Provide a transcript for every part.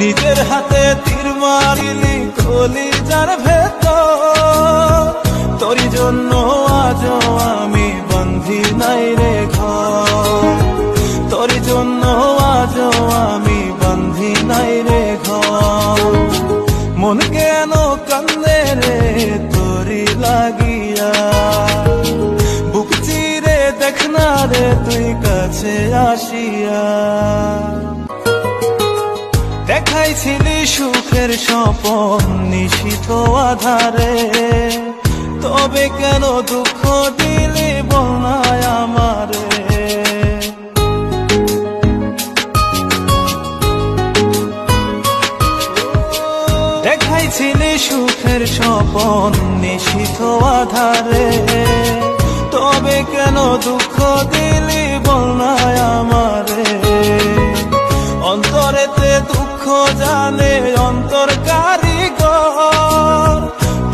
নিজের হাতে তীর মারিলি কলিজার ভেতর, তোরই জন্য আজও আমি বন্ধি নাই রে ঘর, তোরই জন্য আজও আমি বন্ধি নাই রে ঘর। মন কেন কান্দে রে তোরি লাগিয়া, বুক চিরে দেখ না রে তুই কাছে আসিয়া। দেখাইছিলি সুখের স্বপন নিশীথ আধারে, তবে কেন দুঃখ দিলি বলনায় আমারে। দেখাইছিলি সুখের স্বপন নিশীথ আধারে, তবে কেন দুঃখ দিলি বলনায় আমারে। অন্তরেতে দুঃখ জানে অন্তর কারিগর,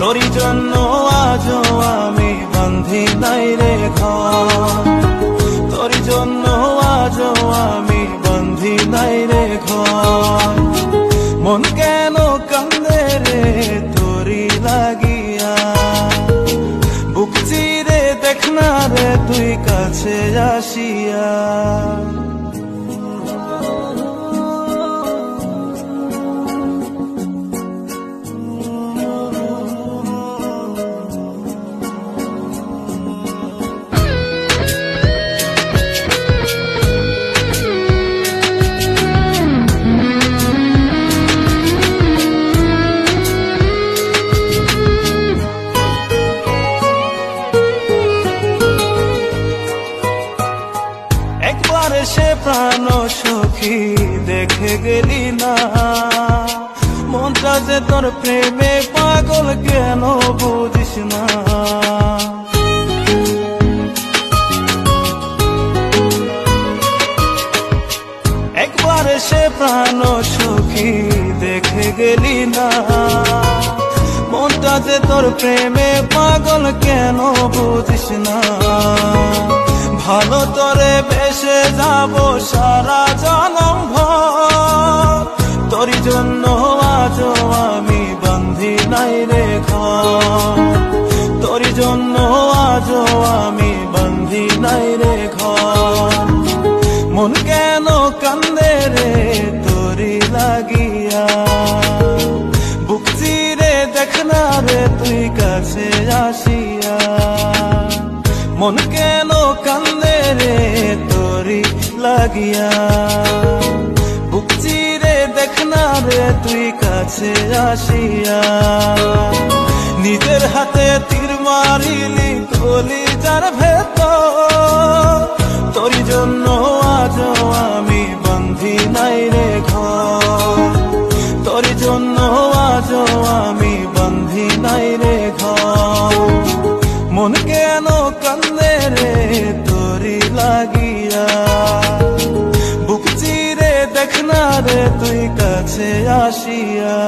তোরই জন্য আজও আমি বন্ধি নাই রে ঘর, তোরই জন্য আজও আমি বন্ধি নাই রে ঘর। মন কেন কান্দে রে তোরি লাগিয়া, বুক চিরে দেখ না রে তুই কাছে আসিয়া। একবার এসে প্রাণ সখী দেখে গেলি না, মনটা যে তোর প্রেমে পাগল কেন বুঝিস না। একবার এসে প্রাণ সখী দেখে গেলি না, মনটা যে তোর প্রেমে পাগল কেন বুঝিস না। ভালো তরে বেসে যাব সারা জনম ভর, তোরই জন্য আজও আমি বন্ধি নাই রে ঘর, তোরই জন্য আজও আমি বন্ধি নাই রে ঘর। মন কেন কান্দে রে তোরি লাগিয়া, বুক চিরে দেখ না রে তুই কাছে আসিয়া। মন কেন কান্দে রে তোরি লাগিয়া, বুক চিরে দেখ না রে তুই কাছে আসিয়া। নিজের হাতে তীর মারিলি কলিজার ভেতর, তোরই জন্য আজও আমি বন্ধি নাই রে ঘর, তোরই জন্য আজও আমি বন্ধি নাই রে ঘর। মন কেন কান্দে রে তোরি লাগিয়া, বুক চিরে দেখ না রে তুই কাছে আসিয়া।